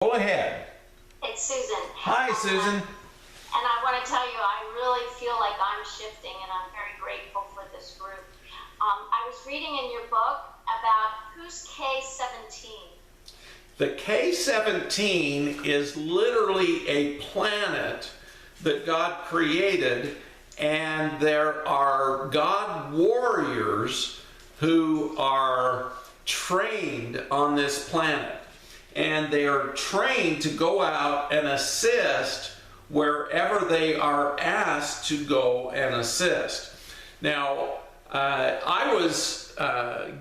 Go ahead. It's Susan. Hi, Susan. And I want to tell you, I really feel like I'm shifting, and I'm very grateful for this group. I was reading in your book about who's K17. The K17 is literally a planet that God created, and there are God warriors who are trained on this planet. And they are trained to go out and assist wherever they are asked to go and assist. Now, I was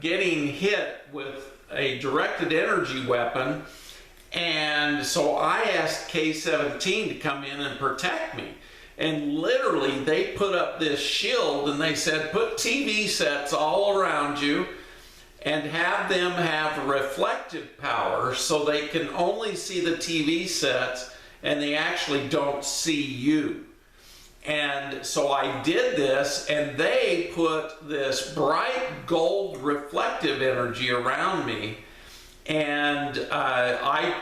getting hit with a directed energy weapon, and so I asked K17 to come in and protect me. And literally, they put up this shield and they said, put TV sets all around you and have them have reflective power so they can only see the TV sets and they actually don't see you. And so I did this, and they put this bright gold reflective energy around me, and I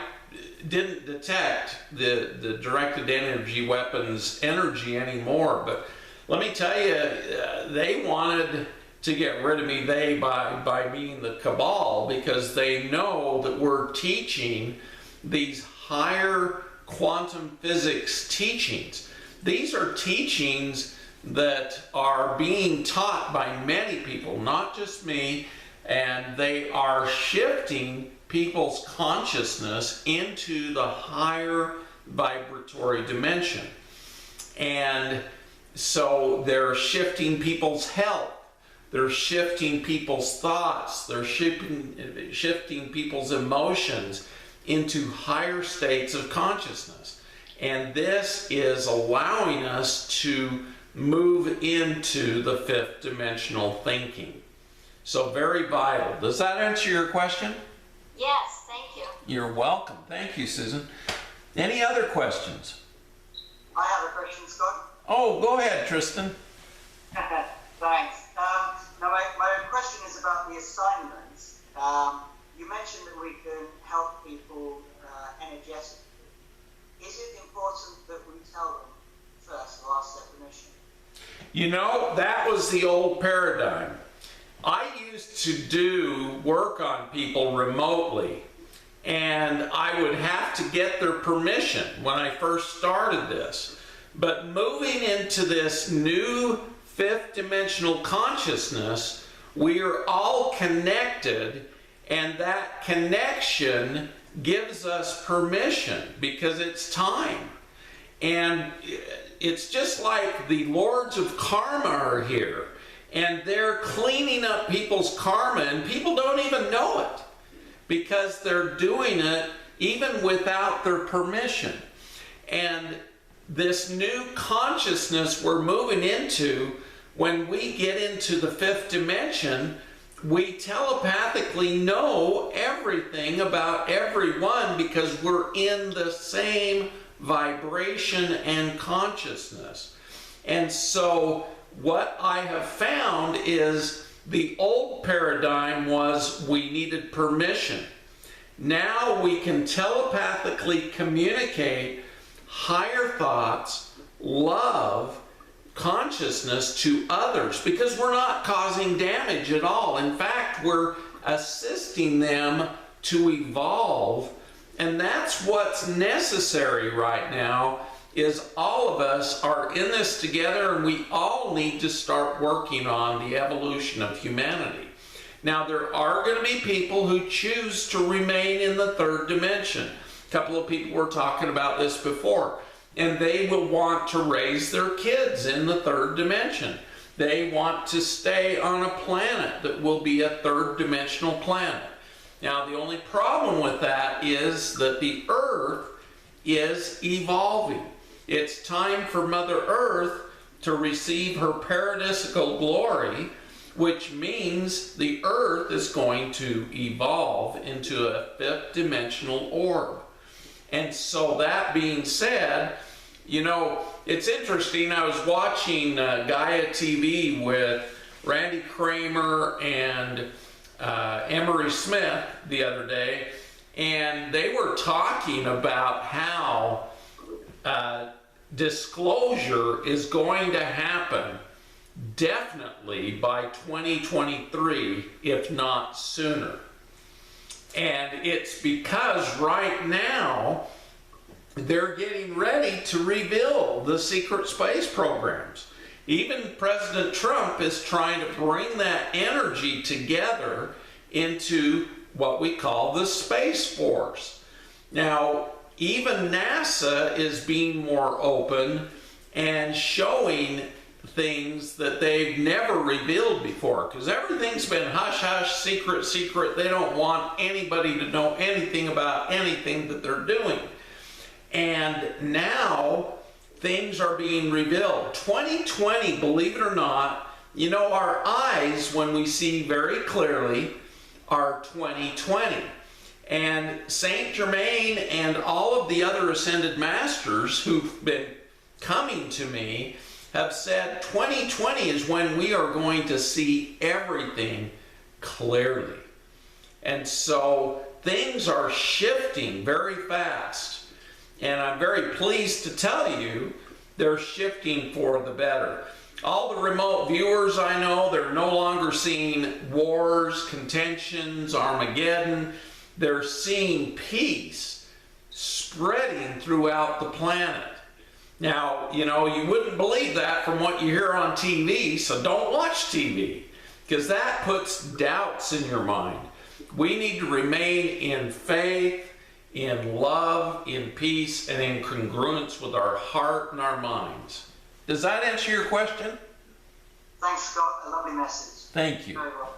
didn't detect the directed energy weapons energy anymore. But let me tell you, they wanted to get rid of me, by being the cabal, because they know that we're teaching these higher quantum physics teachings. These are teachings that are being taught by many people, not just me, and they are shifting people's consciousness into the higher vibratory dimension. And so they're shifting people's health. They're shifting people's thoughts. They're shifting people's emotions into higher states of consciousness. And this is allowing us to move into the fifth dimensional thinking. So very vital. Does that answer your question? Yes, thank you. You're welcome. Thank you, Susan. Any other questions? I have a question, Scott. Oh, go ahead, Tristan. Thanks. Now, my question is about the assignments. You mentioned that we can help people energetically. Is it important that we tell them first the last step of the mission? You know, that was the old paradigm. I used to do work on people remotely, and I would have to get their permission when I first started this. But moving into this new fifth dimensional consciousness, we are all connected, and that connection gives us permission because it's time. And it's just like the lords of karma are here, and they're cleaning up people's karma, and people don't even know it because they're doing it even without their permission. And this new consciousness we're moving into, when we get into the fifth dimension, we telepathically know everything about everyone because we're in the same vibration and consciousness. And so what I have found is the old paradigm was we needed permission. Now we can telepathically communicate higher thoughts, love, consciousness to others because we're not causing damage at all. In fact, we're assisting them to evolve, and that's what's necessary right now. Is all of us are in this together, and we all need to start working on the evolution of humanity. Now, there are going to be people who choose to remain in the third dimension. A couple of people were talking about this before. And they will want to raise their kids in the third dimension. They want to stay on a planet that will be a third dimensional planet. Now, the only problem with that is that the Earth is evolving. It's time for Mother Earth to receive her paradisical glory, which means the Earth is going to evolve into a fifth dimensional orb. And so that being said, you know, it's interesting. I was watching Gaia TV with Randy Kramer and Emery Smith the other day, and they were talking about how disclosure is going to happen definitely by 2023, if not sooner. And it's because right now they're getting ready to reveal the secret space programs. Even President Trump is trying to bring that energy together into what we call the Space Force. Now, even NASA is being more open and showing things that they've never revealed before, because everything's been hush hush, secret secret. They don't want anybody to know anything about anything that they're doing. And now things are being revealed. 2020, believe it or not, you know, our eyes, when we see very clearly, are 2020. And Saint Germain and all of the other ascended masters who've been coming to me have said 2020 is when we are going to see everything clearly. And so things are shifting very fast. And I'm very pleased to tell you they're shifting for the better. All the remote viewers I know, they're no longer seeing wars, contentions, Armageddon. They're seeing peace spreading throughout the planet. Now, you know, you wouldn't believe that from what you hear on TV, so don't watch TV, because that puts doubts in your mind. We need to remain in faith, in love, in peace, and in congruence with our heart and our minds. Does that answer your question? Thanks, Scott. A lovely message. Thank you. Very well.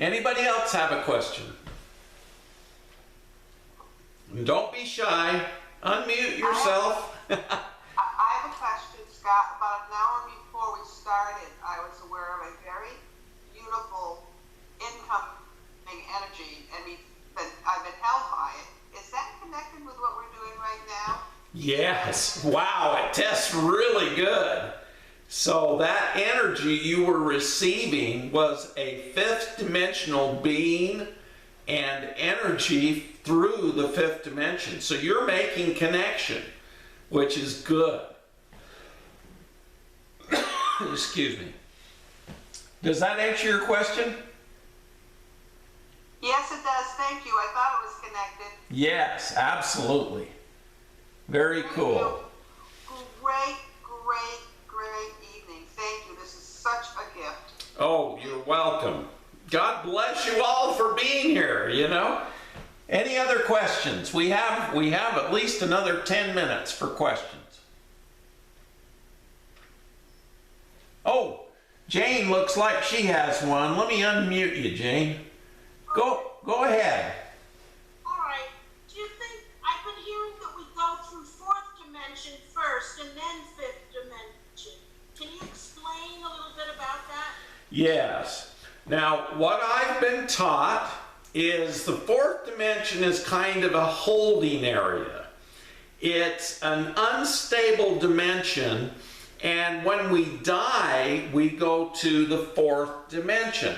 Anybody else have a question? Don't be shy. Unmute yourself. I have a question, Scott. About an hour before we started, I was aware of a very beautiful incoming energy, and I've been held by it. Is that connected with what we're doing right now? Yes. Wow, it tests really good. So that energy you were receiving was a fifth dimensional being and energy through the fifth dimension. So you're making connection, which is good. Excuse me. Does that answer your question? Yes, it does. Thank you. I thought it was connected. Yes, absolutely. Very cool. Great, great, great evening. Thank you. This is such a gift. Oh, you're welcome. God bless you all for being here, you know. Any other questions? We have at least another 10 minutes for questions. Oh, Jane looks like she has one. Let me unmute you, Jane. Go ahead. All right. Do you think, I've been hearing that we go through fourth dimension first and then fifth dimension. Can you explain a little bit about that? Yes. Now, what I've been taught is the fourth dimension is kind of a holding area. It's an unstable dimension, and when we die, we go to the fourth dimension.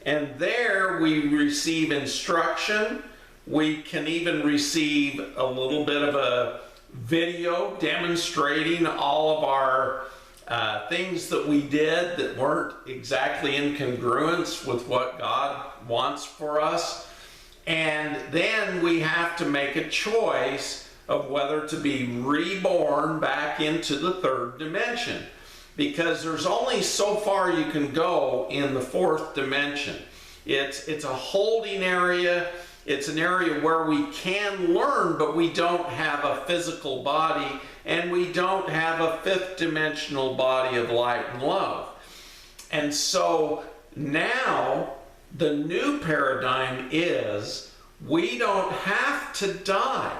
And there we receive instruction. We can even receive a little bit of a video demonstrating all of our things that we did that weren't exactly in congruence with what God wants for us. And then we have to make a choice of whether to be reborn back into the third dimension, because there's only so far you can go in the fourth dimension. It's a holding area. It's an area where we can learn, but we don't have a physical body, and we don't have a fifth dimensional body of light and love. And so now the new paradigm is we don't have to die.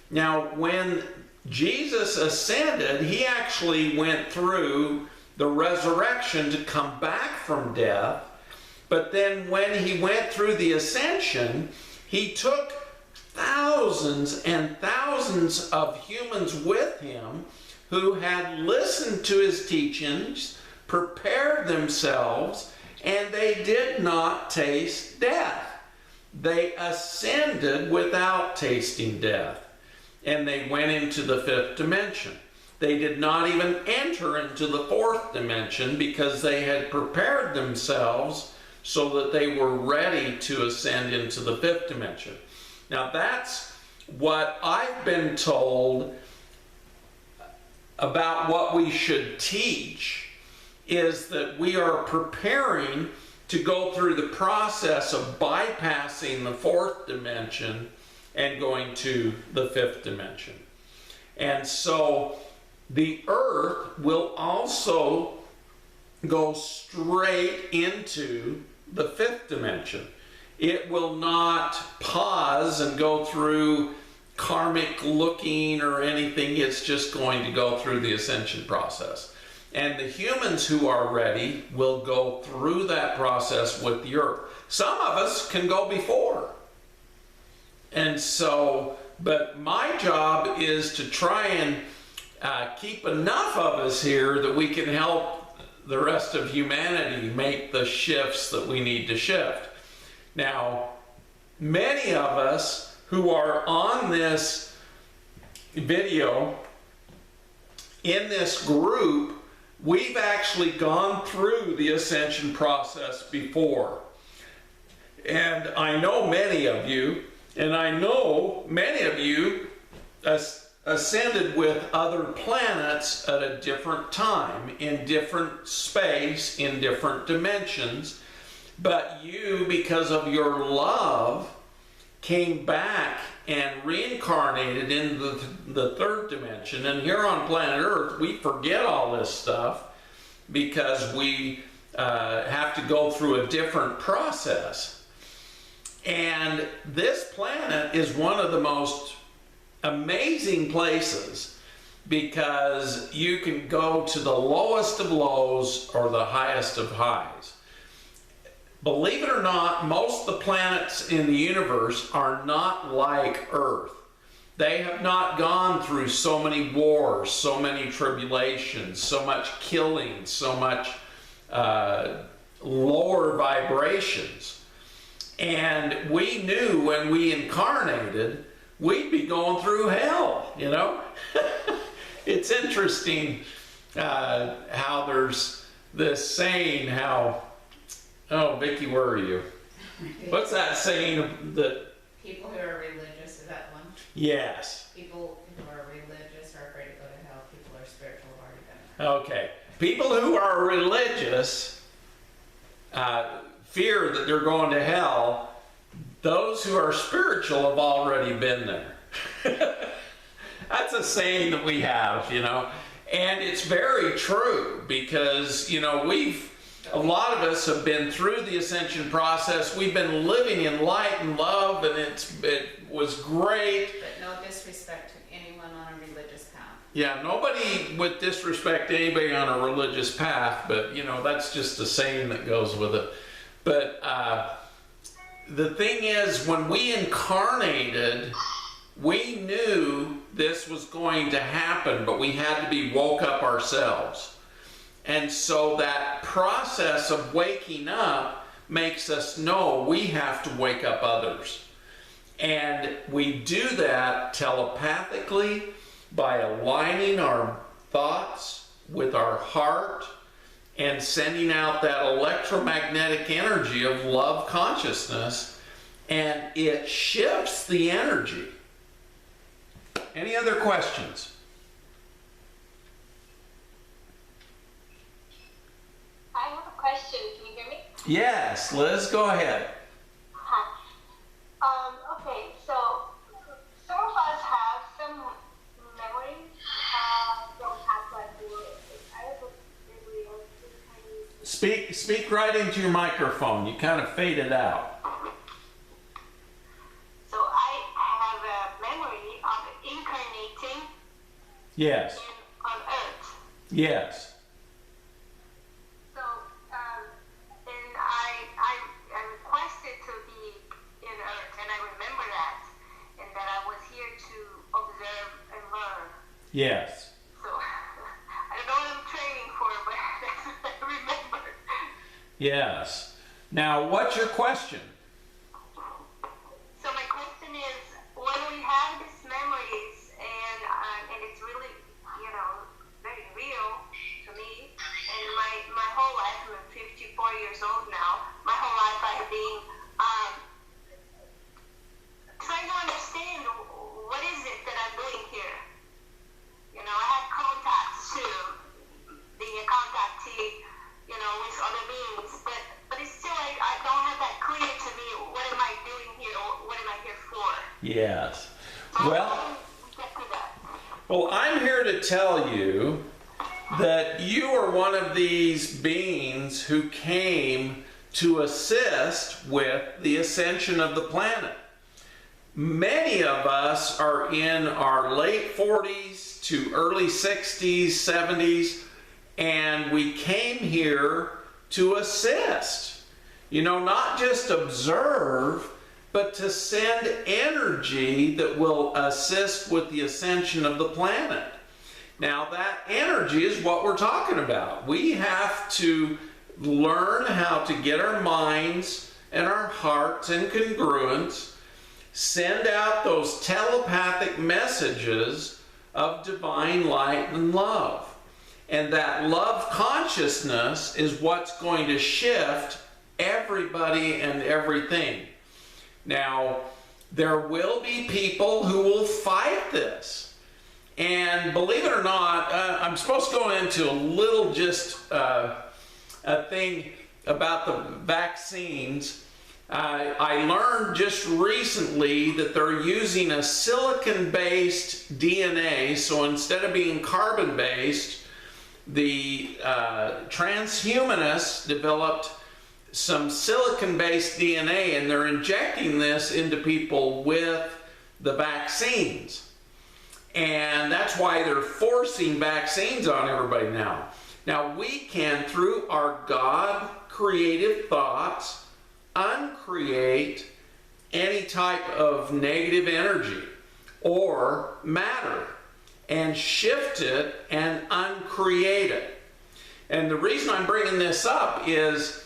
Now, when Jesus ascended, he actually went through the resurrection to come back from death. But then when he went through the ascension, he took thousands and thousands of humans with him who had listened to his teachings, prepared themselves, and they did not taste death. they ascended without tasting death, and they went into the fifth dimension. They did not even enter into the fourth dimension because they had prepared themselves so that they were ready to ascend into the fifth dimension. Now that's what I've been told about what we should teach, is that we are preparing to go through the process of bypassing the fourth dimension and going to the fifth dimension. And so the earth will also go straight into the fifth dimension. It will not pause and go through karmic looking or anything. It's just going to go through the ascension process. And the humans who are ready will go through that process with the earth. Some of us can go before. And so, but my job is to try and keep enough of us here that we can help the rest of humanity make the shifts that we need to shift. Now, many of us who are on this video, in this group, we've actually gone through the ascension process before. And I know many of you, and I know many of you ascended with other planets at a different time, in different space, in different dimensions. But you, because of your love, came back and reincarnated into the third dimension. And here on planet Earth, we forget all this stuff because we have to go through a different process. And this planet is one of the most amazing places because you can go to the lowest of lows or the highest of highs. Believe it or not, most of the planets in the universe are not like Earth. They have not gone through so many wars, so many tribulations, so much killing, so much lower vibrations. And we knew when we incarnated, we'd be going through hell, you know? It's interesting how there's this saying how, oh, Vicki, where are you? What's that saying that? People who are religious, is that one? Yes. People who are religious are afraid to go to hell. People who are spiritual have already been there. Okay. People who are religious fear that they're going to hell. Those who are spiritual have already been there. That's a saying that we have, you know. And it's very true because, you know, a lot of us have been through the ascension process. We've been living in light and love, and it was great. But no disrespect to anyone on a religious path. Yeah, nobody would disrespect anybody on a religious path, but, you know, that's just a saying that goes with it. But the thing is, when we incarnated, we knew this was going to happen, but we had to be woke up ourselves. And so that process of waking up makes us know we have to wake up others. And we do that telepathically by aligning our thoughts with our heart and sending out that electromagnetic energy of love consciousness, and it shifts the energy. Any other questions? I have a question. Can you hear me? Yes, Liz, go ahead. Hi. Okay, so some of us have some memories from past life. I have a memory of this kind of. Speak right into your microphone. You kind of faded out. So I have a memory of incarnating Yes. on Earth. Yes. So, and I requested to be in Earth, and I remember that, and that I was here to observe and learn. Yes. So, I don't know what I'm training for, but that's what I remember. Yes. Now, what's your question? Yes. Well, I'm here to tell you that you are one of these beings who came to assist with the ascension of the planet. Many of us are in our late 40s to early 60s, 70s, and we came here to assist. You know, not just observe, but to send energy that will assist with the ascension of the planet. Now, that energy is what we're talking about. We have to learn how to get our minds and our hearts in congruence, send out those telepathic messages of divine light and love. And that love consciousness is what's going to shift everybody and everything. Now, there will be people who will fight this. And believe it or not, I'm supposed to go into a little a thing about the vaccines. I learned just recently that they're using a silicon-based DNA. So instead of being carbon-based, the transhumanists developed some silicon-based DNA, and they're injecting this into people with the vaccines. And that's why they're forcing vaccines on everybody now. Now, we can, through our God-creative thoughts, uncreate any type of negative energy or matter and shift it and uncreate it. And the reason I'm bringing this up is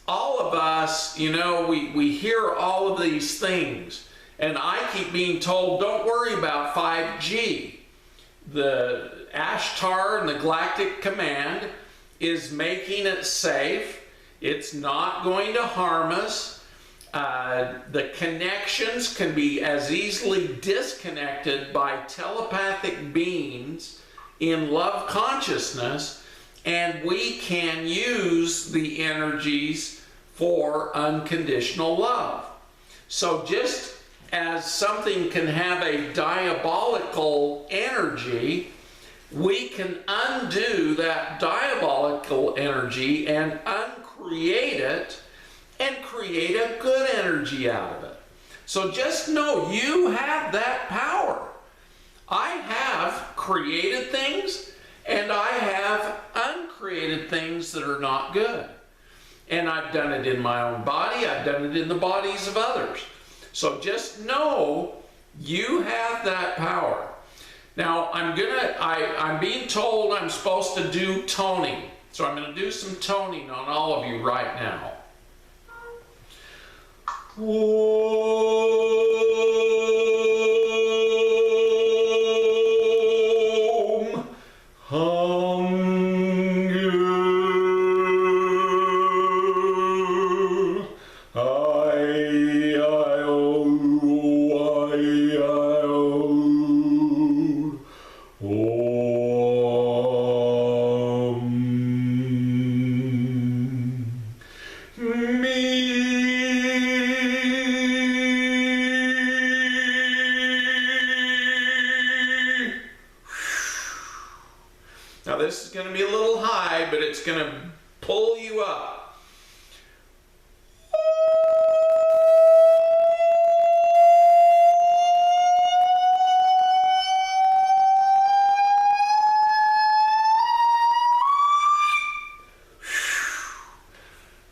all of us, you know, we hear all of these things, and I keep being told, don't worry about 5G. The Ashtar and the Galactic Command is making it safe. It's not going to harm us. The connections can be as easily disconnected by telepathic beings in love consciousness, and we can use the energies for unconditional love. So just as something can have a diabolical energy, we can undo that diabolical energy and uncreate it and create a good energy out of it. So just know you have that power. I have created things, and I have uncreated things that are not good. And I've done it in my own body. I've done it in the bodies of others. So just know you have that power. Now, I'm being told I'm supposed to do toning. So I'm going to do some toning on all of you right now. Now this is going to be a little high, but it's going to pull you up.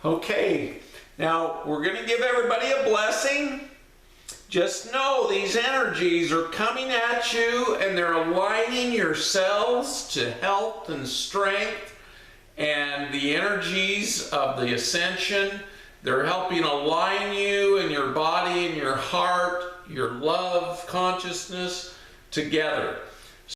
Okay, now we're going to give everybody a blessing. Just know these energies are coming at you, and they're aligning your cells to health and strength, and the energies of the ascension, they're helping align you and your body and your heart, your love consciousness together.